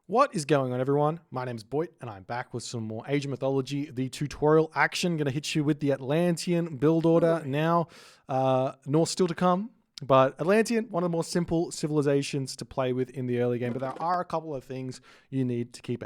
What is going on, everyone? My name's Boit, and I'm back with some more Age of Mythology, the tutorial action. Going to hit you with the Atlantean build order now. North still to come, but Atlantean, one of the more simple civilizations to play with in the early game. But there are a couple of things you need to keep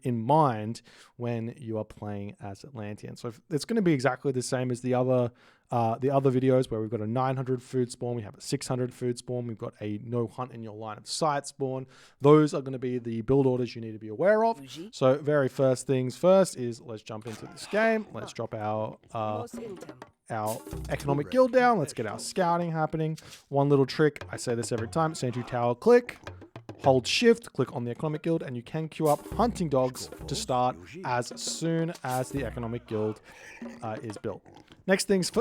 in mind when you are playing as Atlantean. So it's going to be exactly the same as the other videos where we've got a 900 food spawn, we have a 600 food spawn, we've got a no hunt in your line of sight spawn. Those are going to be the build orders you need to be aware of. So very first things first is let's jump into this game. Let's drop our economic guild down. Let's get our scouting happening. One little trick, I say this every time, sentry tower click. Hold shift, click on the economic guild, and you can queue up hunting dogs to start as soon as the economic guild is built. Next things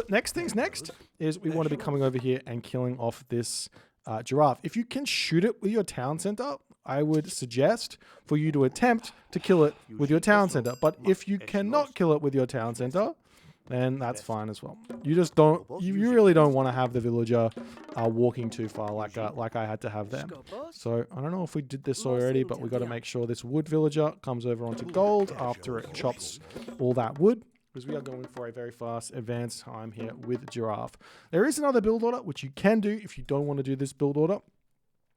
next is we want to be coming over here and killing off this giraffe. If you can shoot it with your town center, I would suggest for you to attempt to kill it with your town center. But if you cannot kill it with your town center, then that's fine as well. You just don't, you really don't want to have the villager walking too far like I had to have them. So I don't know if we did this already, but we got to make sure this wood villager comes over onto gold after it chops all that wood, because we are going for a very fast advance time here with giraffe. There is another build order which you can do if you don't want to do this build order,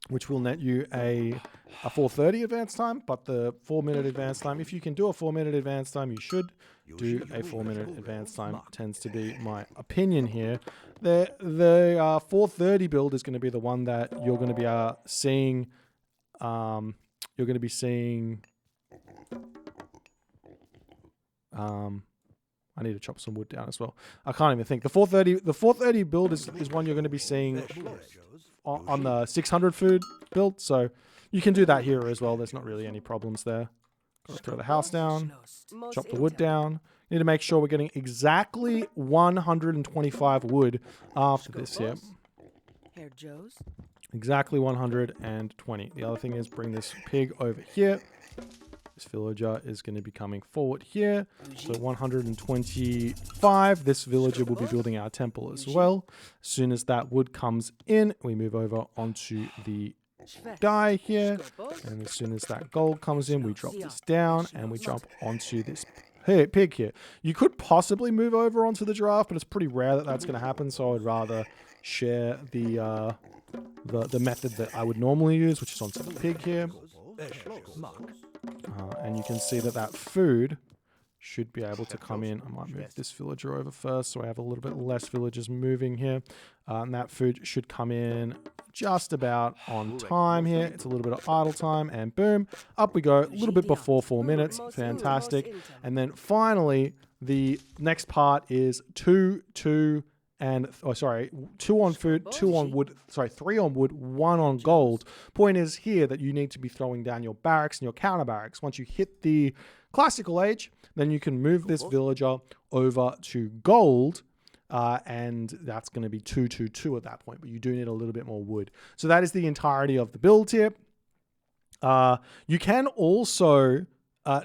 which will net you a 4:30 advance time, but the 4-minute advance time, if you can do a 4-minute advance time, you should do a 4-minute advance time, tends to be my opinion here. The 4:30 build is going to be the one that you're going to be seeing. You're going to be seeing. I need to chop some wood down as well. I can't even think. The 430 build is one you're going to be seeing on the 600 food build, so you can do that here as well. There's not really any problems there. Gotta throw the house down, chop the wood down. You need to make sure we're getting exactly 125 wood after this here. Exactly 120. The other thing is bring this pig over here. This villager is going to be coming forward here. So 125. This villager will be building our temple as well. As soon as that wood comes in, we move over onto the guy here. And as soon as that gold comes in, we drop this down and we jump onto this pig here. You could possibly move over onto the giraffe, but it's pretty rare that that's going to happen. So I would rather share the method that I would normally use, which is onto the pig here. And you can see that food should be able to come in. I might move this villager over first so I have a little bit less villagers moving here. And that food should come in just about on time here. It's a little bit of idle time, and boom, up we go. A little bit before 4 minutes. Fantastic. And then finally, the next part is 2 on food, 2 on wood, 3 on wood, 1 on gold. Point is here that you need to be throwing down your barracks and your counter barracks. Once you hit the classical age, then you can move this villager over to gold, and that's going to be 2 at that point, but you do need a little bit more wood. So that is the entirety of the build here. You can also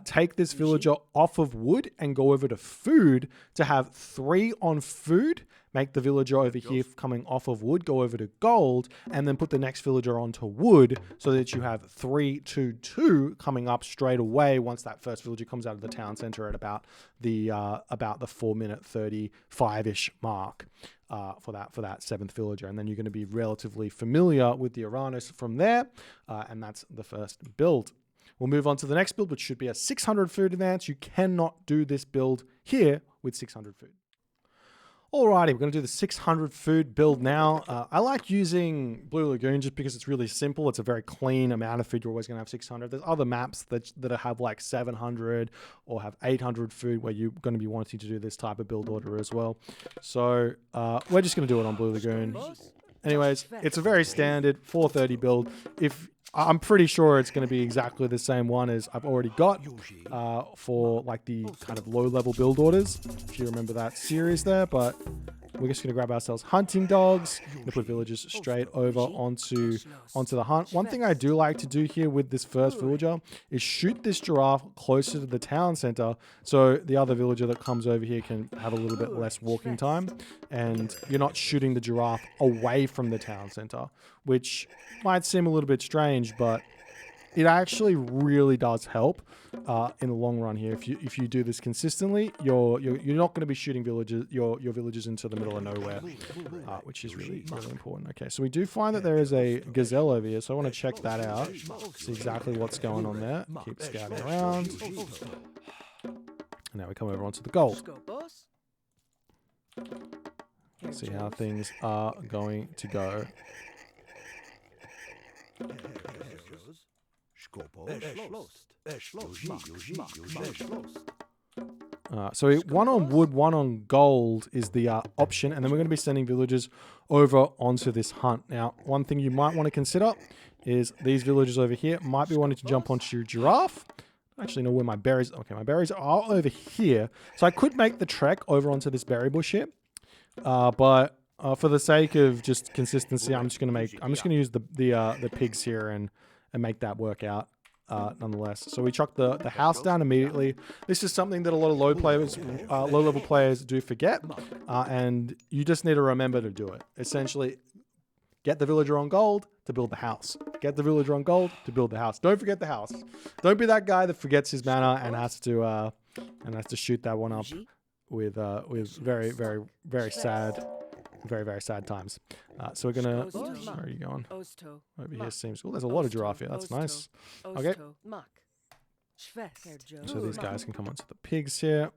take this villager off of wood and go over to food to have 3 on food. Make the villager over here coming off of wood, go over to gold, and then put the next villager onto wood so that you have 3, 2, 2 coming up straight away once that first villager comes out of the town center at about the 4-minute 35-ish mark for that 7th villager. And then you're going to be relatively familiar with the Uranus from there, and that's the first build. We'll move on to the next build, which should be a 600 food advance. You cannot do this build here with 600 food. Alrighty, we're going to do the 600 food build now. I like using Blue Lagoon just because it's really simple. It's a very clean amount of food. You're always going to have 600. There's other maps that have like 700 or have 800 food where you're going to be wanting to do this type of build order as well. So we're just going to do it on Blue Lagoon. Anyways, it's a very standard 430 build. I'm pretty sure it's going to be exactly the same one as I've already got for like the kind of low-level build orders, if you remember that series there. But we're just going to grab ourselves hunting dogs. We're going to put villagers straight over onto the hunt. One thing I do like to do here with this first villager is shoot this giraffe closer to the town center so the other villager that comes over here can have a little bit less walking time, and you're not shooting the giraffe away from the town center, which might seem a little bit strange, but it actually really does help in the long run here. If you do this consistently, you're not going to be shooting your villagers into the middle of nowhere, which is really important. Okay, so we do find that there is a gazelle over here, so I want to check that out, see exactly what's going on there. Keep scouting around, and now we come over onto the gold. See how things are going to go. So 1 on wood, 1 on gold is the option, and then we're going to be sending villagers over onto this hunt. Now, one thing you might want to consider is these villagers over here might be wanting to jump onto your giraffe. I don't actually know where my berries. Okay, my berries are over here, so I could make the trek over onto this berry bush here, but for the sake of just consistency, I'm just going to use the pigs here and make that work out. Nonetheless, so we chuck the house down immediately. This is something that a lot of low level players do forget, and you just need to remember to do it. Essentially, get the villager on gold to build the house. Get the villager on gold to build the house. Don't forget the house. Don't be that guy that forgets his mana and has to shoot that one up with very, very, very sad. Very, very sad times. So we're gonna. Where are you going? Over here seems. Oh, there's a lot of giraffe here. That's nice. Okay. So these guys can come onto the pigs here.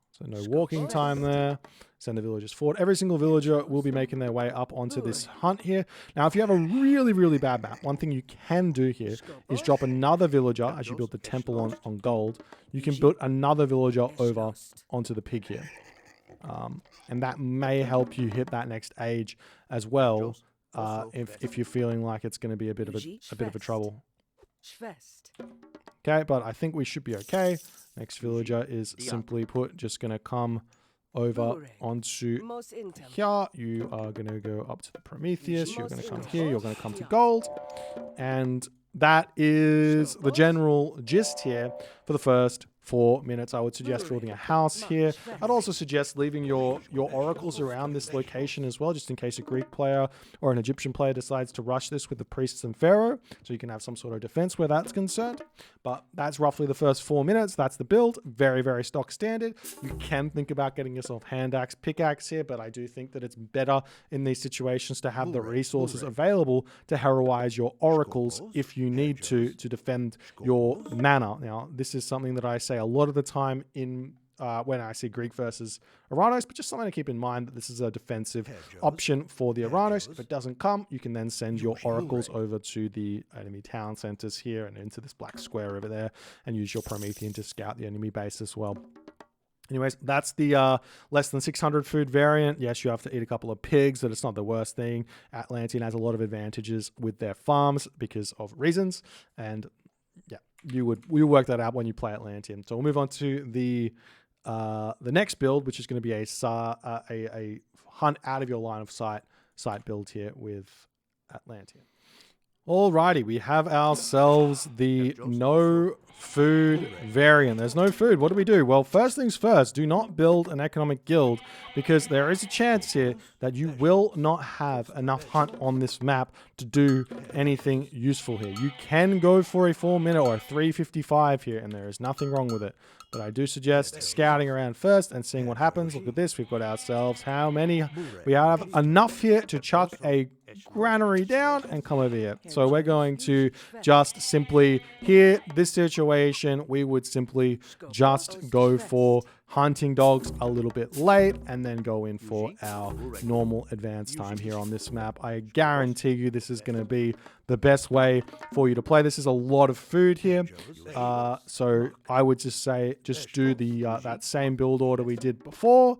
So no walking time there. Send the villagers forward. Every single villager will be making their way up onto this hunt here. Now, if you have a really, really bad map, one thing you can do here is drop another villager as you build the temple on gold. You can build another villager over onto the pig here. And that may help you hit that next age as well, if you're feeling like it's going to be a bit of a trouble. Okay, but I think we should be okay. Next villager is simply put just going to come over onto here. You are going to go up to the Prometheus. You're going to come here. You're going to come to gold, and that is the general gist here for the first 4 minutes. I would suggest building a house here. I'd also suggest leaving your oracles around this location as well, just in case a Greek player or an Egyptian player decides to rush this with the priests and pharaoh, so you can have some sort of defense where that's concerned. But that's roughly the first 4 minutes. That's the build. Very, very stock standard. You can think about getting yourself hand axe, pickaxe here, but I do think that it's better in these situations to have the resources available to heroize your oracles if you need to defend your mana. Now, this is something that I say a lot of the time in when I see Greek versus Aranos, but just something to keep in mind that this is a defensive option for the Aranos. If it doesn't come, you can then send your oracles over to the enemy town centers here and into this black square over there and use your Promethean to scout the enemy base as well. Anyways, that's the less than 600 food variant. Yes, you have to eat a couple of pigs, but it's not the worst thing. Atlantean has a lot of advantages with their farms because of reasons, and yeah, you work that out when you play Atlantean. So we'll move on to the next build, which is going to be a hunt out of your line of sight build here with Atlantean. Alrighty, we have ourselves the no food variant. There's no food. What do? Well, first things first, do not build an economic guild, because there is a chance here that you will not have enough hunt on this map to do anything useful here. You can go for a 4 minute or a 355 here, and there is nothing wrong with it. But I do suggest scouting around first and seeing what happens. Look at this. We've got ourselves how many? We have enough here to chuck a granary down and come over here. So we're going to just simply, here, this situation, we would simply just go for hunting dogs a little bit late and then go in for our normal advance time here on this map. I guarantee you this is going to be the best way for you to play. This is a lot of food here. So I would just say, just do the that same build order we did before.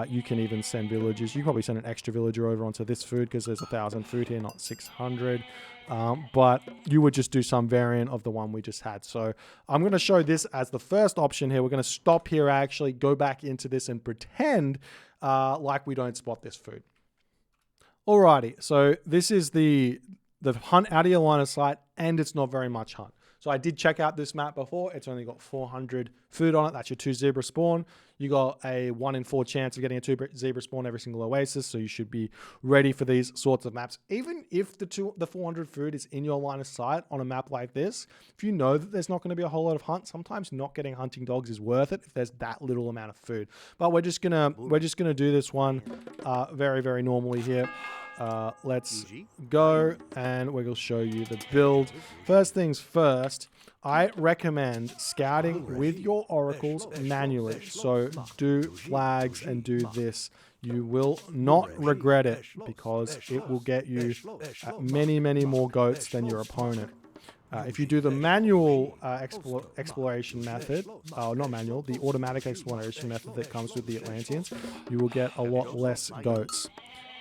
You can even send villagers. You can probably send an extra villager over onto this food because there's 1,000 food here, not 600. But you would just do some variant of the one we just had. So I'm going to show this as the first option here. We're going to stop here, actually go back into this and pretend like we don't spot this food. Alrighty, so this is the the hunt out of your line of sight, and it's not very much hunt. So I did check out this map before. It's only got 400 food on it. That's your 2 zebra spawn. You got a 1 in 4 chance of getting a 2 zebra spawn every single oasis. So you should be ready for these sorts of maps. Even if the 400 food is in your line of sight on a map like this, if you know that there's not going to be a whole lot of hunt, sometimes not getting hunting dogs is worth it if there's that little amount of food. But we're just gonna do this one very, very normally here. Let's go and we're going to show you the build. First things first, I recommend scouting with your oracles manually. So do flags and do this. You will not regret it because it will get you many, many more goats than your opponent. If you do the manual exploration method, not manual, the automatic exploration method that comes with the Atlanteans, you will get a lot less goats.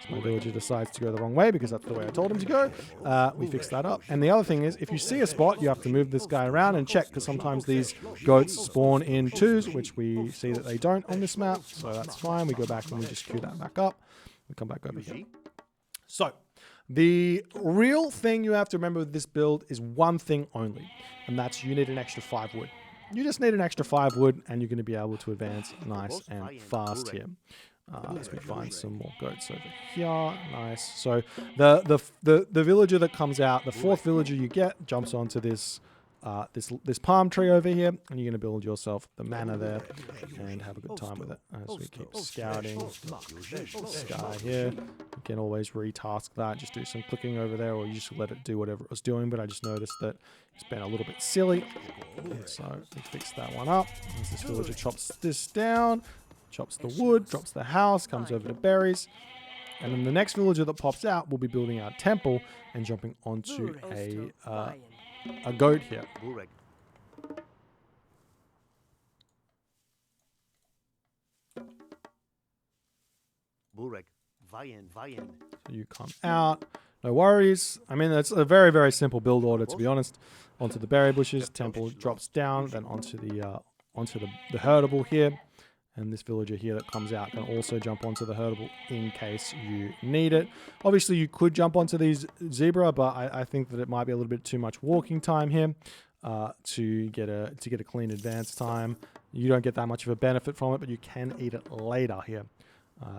So my villager decides to go the wrong way because that's the way I told him to go. We fixed that up. And the other thing is, if you see a spot, you have to move this guy around and check because sometimes these goats spawn in 2s, which we see that they don't on this map. So that's fine. We go back and we just queue that back up. We come back over here. So the real thing you have to remember with this build is one thing only, and that's you need an extra 5 wood. You just need an extra 5 wood and you're going to be able to advance nice and fast here. As we find some more goats over here. Nice. So the villager that comes out, the 4th villager you get, jumps onto this this palm tree over here, and you're going to build yourself the manor there and have a good time with it as we keep scouting this guy here. You can always retask that, just do some clicking over there, or you just let it do whatever it was doing, but I just noticed that it's been a little bit silly, so we fixed that one up. As this villager chops this down, chops the wood, drops the house, comes over to berries. And then the next villager that pops out will be building our temple and jumping onto a goat here. So you come out, no worries. I mean, it's a very, very simple build order, to be honest. Onto the berry bushes, temple drops down, then onto the herdable here. And this villager here that comes out can also jump onto the herdable in case you need it. Obviously, you could jump onto these zebra, but I think that it might be a little bit too much walking time here to get a clean advance time. You don't get that much of a benefit from it, but you can eat it later here.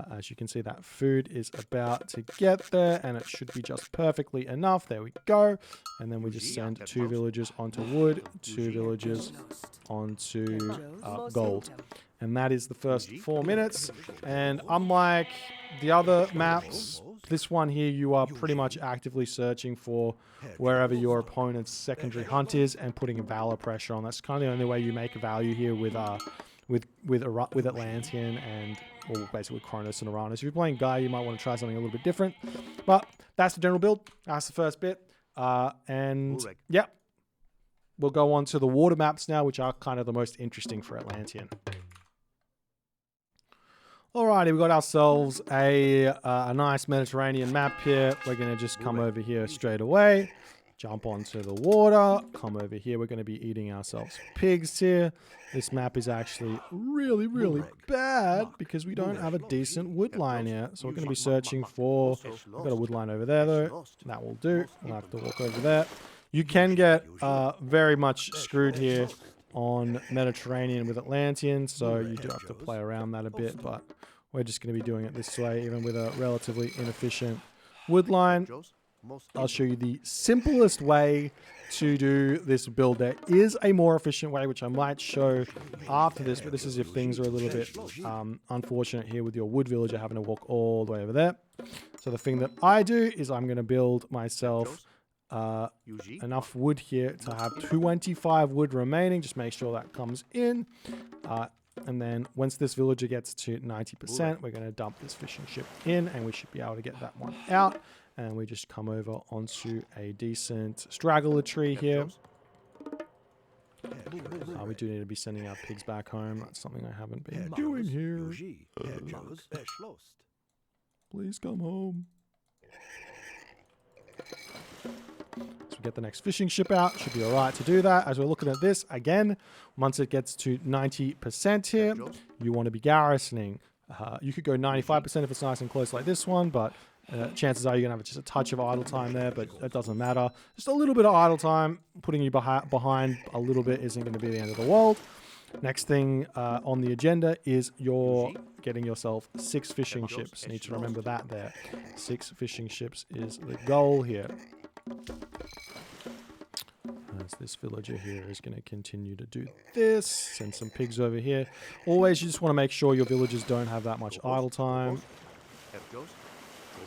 As you can see, that food is about to get there, and it should be just perfectly enough. There we go. And then we just send 2 villagers onto wood, 2 villagers onto gold. And that is the first 4 minutes. And unlike the other maps, this one here, you are pretty much actively searching for wherever your opponent's secondary hunt is and putting a valor pressure on. That's kind of the only way you make a value here with Atlantean and, well, basically with Kronos and Uranus. If you're playing Gaia, you might want to try something a little bit different. But that's the general build. That's the first bit. And yeah, we'll go on to the water maps now, which are kind of the most interesting for Atlantean. Alrighty, we've got ourselves a nice Mediterranean map here. We're going to just come over here straight away, jump onto the water, come over here. We're going to be eating ourselves pigs here. This map is actually really, really bad because we don't have a decent wood line here. So we're going to be searching for, we've got a wood line over there though. That will do. We'll have to walk over there. You can get very much screwed here on Mediterranean with Atlantean, so you do have to play around that a bit, but we're just going to be doing it this way, even with a relatively inefficient wood line. I'll show you the simplest way to do this build. There is a more efficient way, which I might show after this, but this is if things are a little bit unfortunate here with your wood villager having to walk all the way over there. So the thing that I do is I'm going to build myself enough wood here to have 25 wood remaining. Just make sure that comes in. And then once this villager gets to 90%, we're going to dump this fishing ship in and we should be able to get that one out. And we just come over onto a decent straggler tree here. We do need to be sending our pigs back home. That's something I haven't been doing here. Please come home. So we get the next fishing ship out. Should be all right to do that. As we're looking at this, again, once it gets to 90% here, you want to be garrisoning. You could go 95% if it's nice and close like this one, but chances are you're going to have just a touch of idle time there, but it doesn't matter. Just a little bit of idle time, putting you behind a little bit isn't going to be the end of the world. Next thing on the agenda is you're getting yourself 6 fishing ships. Need to remember that there. 6 fishing ships is the goal here. As this villager here is going to continue to do this. Send some pigs over here. Always, you just want to make sure your villagers don't have that much idle time.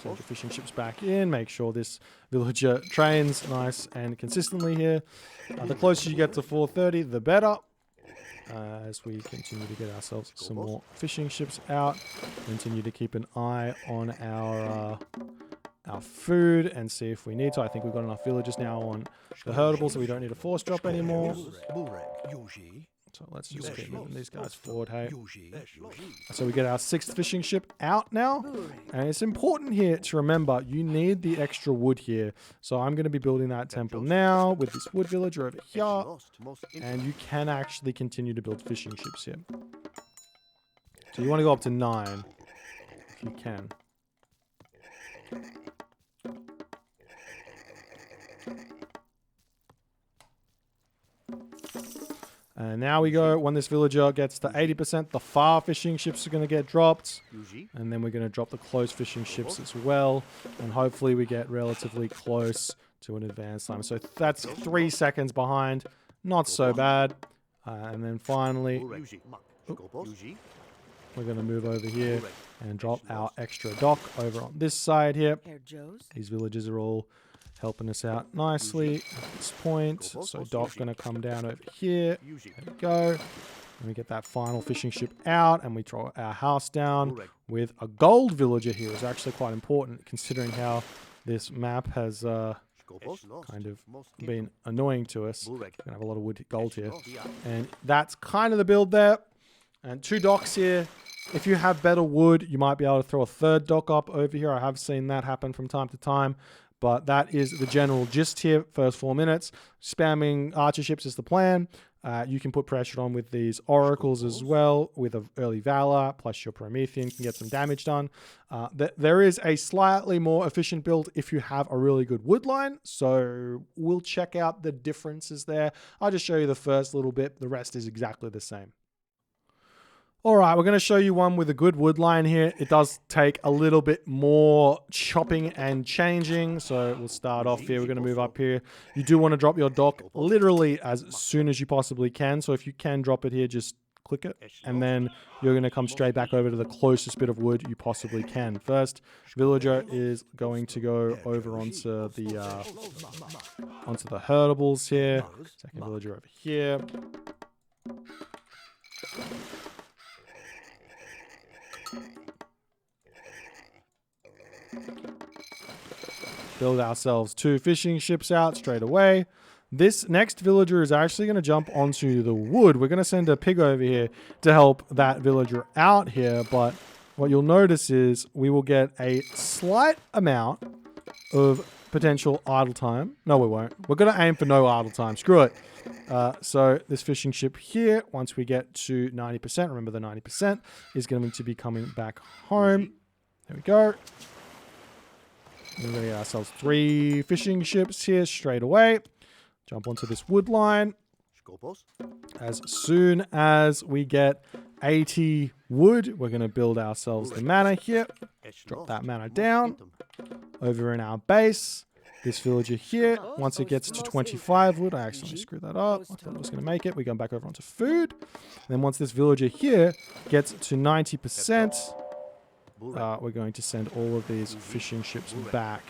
Send the fishing ships back in. Make sure this villager trains nice and consistently here. The closer you get to 4:30, the better. As we continue to get ourselves some more fishing ships out. Continue to keep an eye on our food and see if we need to. I think we've got enough villagers now on the herdables so we don't need a force drop anymore. So let's just keep moving these guys forward, hey. So we get our 6th fishing ship out now. And it's important here to remember, you need the extra wood here. So I'm going to be building that temple now with this wood villager over here. And you can actually continue to build fishing ships here. So you want to go up to 9 if you can. And now we go, when this villager gets to 80%, the far fishing ships are going to get dropped. And then we're going to drop the close fishing ships as well. And hopefully we get relatively close to an advanced time. So that's 3 seconds behind. Not so bad. And then finally, we're going to move over here and drop our extra dock over on this side here. These villagers are all helping us out nicely at this point. So dock's going to come down over here. There we go. And we get that final fishing ship out and we throw our house down with a gold villager here. It's actually quite important considering how this map has kind of been annoying to us. We're going to have a lot of wood gold here. And that's kind of the build there. And 2 docks here. If you have better wood, you might be able to throw a 3rd dock up over here. I have seen that happen from time to time. But that is the general gist here. First 4 minutes. Spamming archer ships is the plan. You can put pressure on with these oracles as well. With an early valor, plus your Promethean can get some damage done. There is a slightly more efficient build if you have a really good wood line. So we'll check out the differences there. I'll just show you the first little bit. The rest is exactly the same. All right, we're going to show you one with a good wood line here. It does take a little bit more chopping and changing. So we'll start off here. We're going to move up here. You do want to drop your dock literally as soon as you possibly can. So if you can drop it here, just click it. And then you're going to come straight back over to the closest bit of wood you possibly can. First, villager is going to go over onto the herdables here. Second villager over here. Build ourselves 2 fishing ships out straight away. This next villager is actually going to jump onto the wood. We're going to send a pig over here to help that villager out here. But what you'll notice is we will get a slight amount of potential idle time. No, we won't. We're going to aim for no idle time. Screw it. So this fishing ship here, once we get to 90%, remember the 90%, is going to be coming back home. There we go. We're going to get ourselves 3 fishing ships here straight away. Jump onto this wood line. As soon as we get 80 wood, we're going to build ourselves the manor here. Drop that manor down. Over in our base, this villager here, once it gets to 25 wood, I accidentally screwed that up. I thought I was going to make it. We go back over onto food. And then once this villager here gets to 90%, we're going to send all of these fishing ships back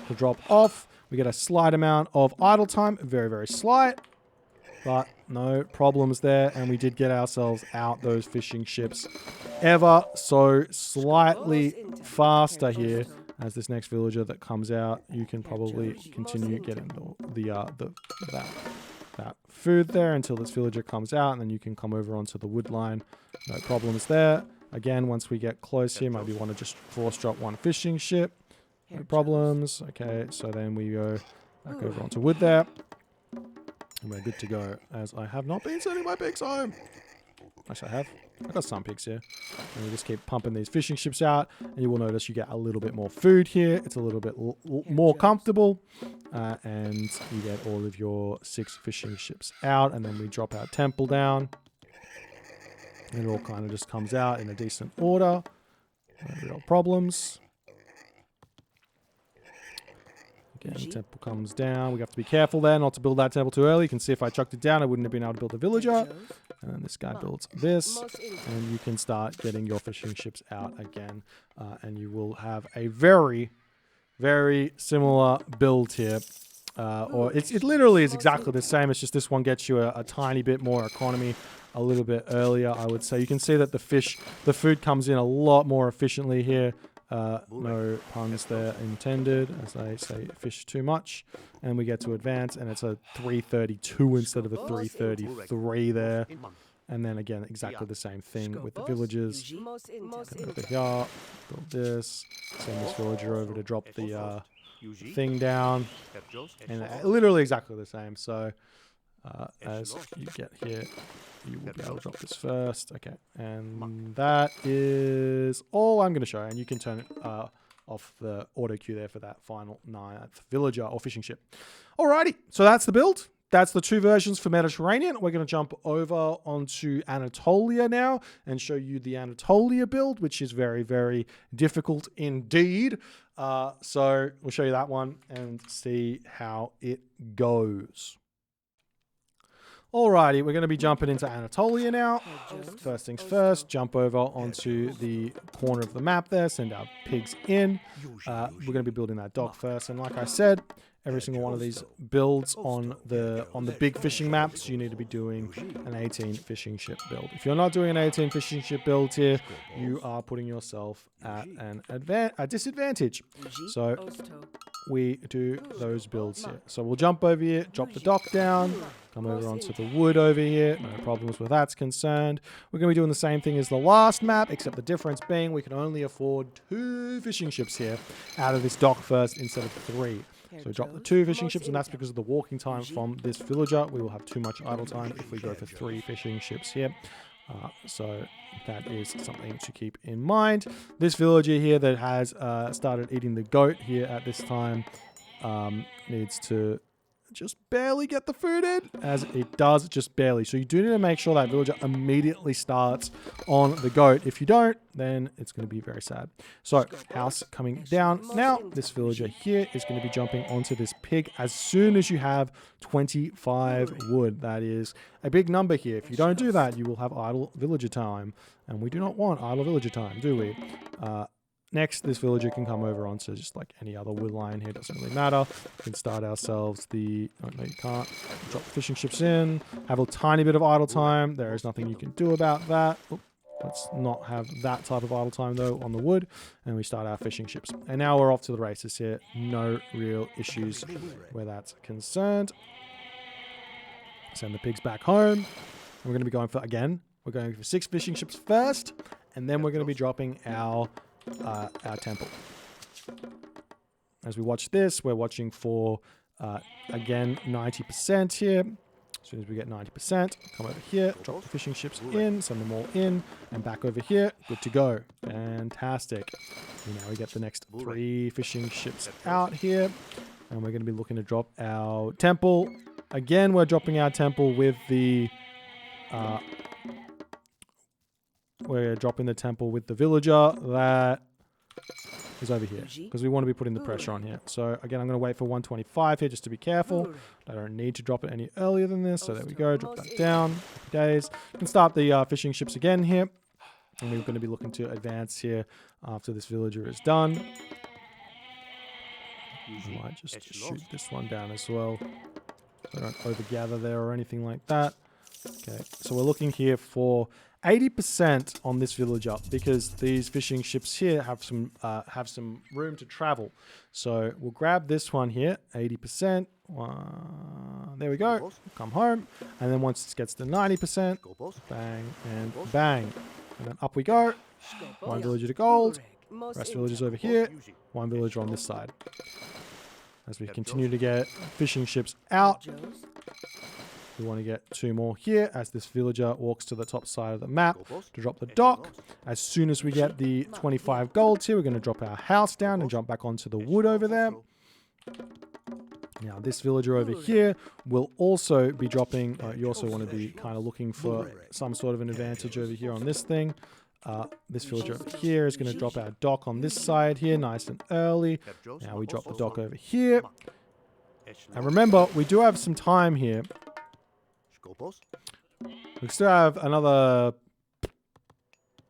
to drop off. We get a slight amount of idle time, very, very slight, but no problems there. And we did get ourselves out those fishing ships ever so slightly faster here. As this next villager that comes out, you can probably continue getting that food there until this villager comes out, and then you can come over onto the wood line. No problems there. Again, once we get close here, maybe want to just force drop 1 fishing ship. No problems. Okay, so then we go back over onto wood there. And we're good to go, as I have not been sending my pigs home. Actually, I've got some pigs here. And we just keep pumping these fishing ships out. And you will notice you get a little bit more food here. It's a little bit more comfortable. And you get all of your 6 fishing ships out. And then we drop our temple down. And it all kind of just comes out in a decent order. No real problems. Again, the temple comes down. We have to be careful there not to build that temple too early. You can see if I chucked it down, I wouldn't have been able to build a villager. And then this guy builds this. And you can start getting your fishing ships out again. And you will have a very, very similar build here. Or it literally is exactly the same. It's just this one gets you a tiny bit more economy a little bit earlier, I would say. You can see that the food comes in a lot more efficiently here. No puns there intended, as they say fish too much. And we get to advance, and it's a 332 instead of a 333 there. And then again, exactly the same thing with the villagers. Over here, build this. Send this villager over to drop the thing down. And literally exactly the same. So as you get here, you will be able to drop this first. Okay, and that is all I'm going to show. And you can turn it off the auto queue there for that final 9th villager or fishing ship. Alrighty, so that's the build. That's the 2 versions for Mediterranean. We're going to jump over onto Anatolia now and show you the Anatolia build, which is very, very difficult indeed. So we'll show you that one and see how it goes. Alrighty, we're going to be jumping into Anatolia now. First things first, jump over onto the corner of the map there, send our pigs in. We're going to be building that dock first, and like I said, every single one of these builds on the big fishing maps, you need to be doing an 18 fishing ship build. If you're not doing an 18 fishing ship build here, you are putting yourself at a disadvantage. So we do those builds here. So we'll jump over here, drop the dock down, come over onto the wood over here. No problems where that's concerned. We're going to be doing the same thing as the last map, except the difference being we can only afford 2 fishing ships here out of this dock first instead of 3. So we drop the 2 fishing ships, and that's because of the walking time from this villager. We will have too much idle time if we go for 3 fishing ships here. So that is something to keep in mind. This villager here that has started eating the goat here at this time needs to just barely get the food in, as it does, just barely. So you do need to make sure that villager immediately starts on the goat. If you don't, then it's going to be very sad. So house coming down. Now this villager here is going to be jumping onto this pig as soon as you have 25 wood. That is a big number here. If you don't do that, you will have idle villager time, and we do not want idle villager time, do we? Next, this villager can come over onto just like any other wood line here. Doesn't really matter. We can start ourselves the... Oh, no, you can't. Drop the fishing ships in. Have a tiny bit of idle time. There is nothing you can do about that. Oop, let's not have that type of idle time, though, on the wood. And we start our fishing ships. And now we're off to the races here. No real issues where that's concerned. Send the pigs back home. And we're going to be going for, again, we're going for 6 fishing ships first. And then we're going to be dropping our temple. As we watch this, we're watching for again 90% here. As soon as we get 90%, come over here, drop the fishing ships in, send them all in, and back over here. Good to go. Fantastic. And now we get the next 3 fishing ships out here, and we're going to be looking to drop our temple. Again, we're dropping our temple with the we're dropping the temple with the villager that is over here, because we want to be putting the pressure on here. So again, I'm going to wait for 125 here just to be careful. I don't need to drop it any earlier than this. So there we go. Drop that down. Happy days. You can start the fishing ships again here. And we're going to be looking to advance here after this villager is done. I might just shoot this one down as well. So I don't overgather there or anything like that. Okay, so we're looking here for 80% on this villager, because these fishing ships here have some room to travel. So we'll grab this one here, 80%. There we go. Come home, and then once it gets to 90%, bang and bang, and then up we go. 1 villager to gold. Rest villagers over here. 1 villager on this side. As we continue to get fishing ships out. We want to get 2 more here as this villager walks to the top side of the map to drop the dock. As soon as we get the 25 gold here, we're going to drop our house down and jump back onto the wood over there. Now, this villager over here will also be dropping. You also want to be kind of looking for some sort of an advantage over here on this thing. This villager over here is going to drop our dock on this side here, nice and early. Now we drop the dock over here. And remember, we do have some time here. We still have another,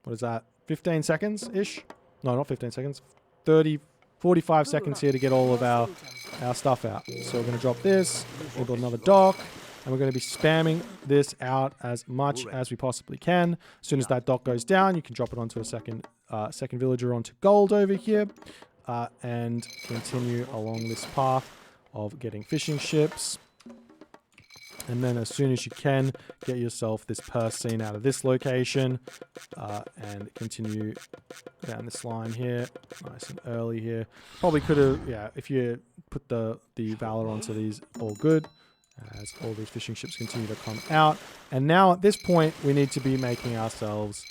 what is that, 15 seconds-ish? No, not 15 seconds. 45 seconds here to get all of our stuff out. So we're going to drop this, we'll build another dock, and we're going to be spamming this out as much as we possibly can. As soon as that dock goes down, you can drop it onto a second villager onto gold over here, and continue along this path of getting fishing ships. And then as soon as you can, get yourself this purse scene out of this location, and continue down this line here, nice and early here. Probably could have, yeah, if you put the Valor onto these, all good, as all these fishing ships continue to come out. And now at this point, we need to be making ourselves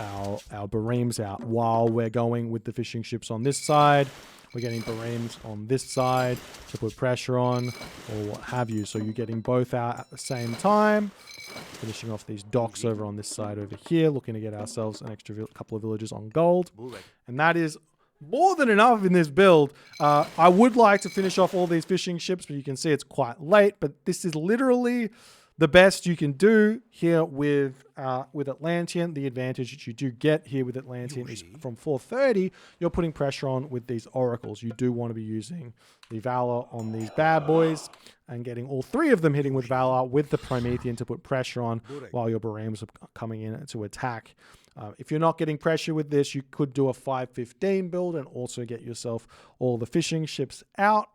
our bareems out while we're going with the fishing ships on this side. We're getting bareems on this side to put pressure on, or what have you. So you're getting both out at the same time. Finishing off these docks over on this side over here, looking to get ourselves an extra couple of villages on gold. And that is more than enough in this build. I would like to finish off all these fishing ships, but you can see it's quite late. But this is literally the best you can do here with Atlantean. The advantage that you do get here with Atlantean is from 430, you're putting pressure on with these oracles. You do want to be using the Valor on these bad boys and getting all 3 of them hitting with Valor with the Promethean to put pressure on while your bareems are coming in to attack. If you're not getting pressure with this, you could do a 515 build and also get yourself all the fishing ships out.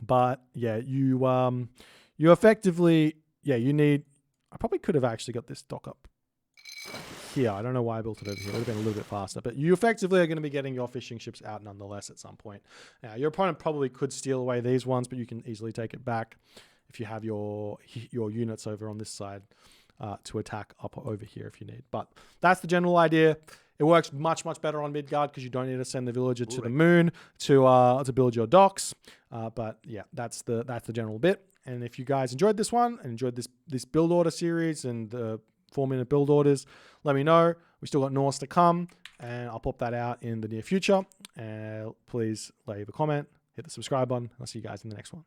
But yeah, you effectively, yeah, you need, I probably could have actually got this dock up here. I don't know why I built it over here. It would have been a little bit faster. But you effectively are going to be getting your fishing ships out nonetheless at some point. Now, your opponent probably could steal away these ones, but you can easily take it back if you have your units over on this side to attack up over here if you need. But that's the general idea. It works much, much better on Midgard because you don't need to send the villager to the moon to build your docks. But yeah, that's the general bit. And if you guys enjoyed this one and enjoyed this build order series and the 4-minute build orders, let me know. We still got Norse to come, and I'll pop that out in the near future. Please leave a comment, hit the subscribe button. I'll see you guys in the next one.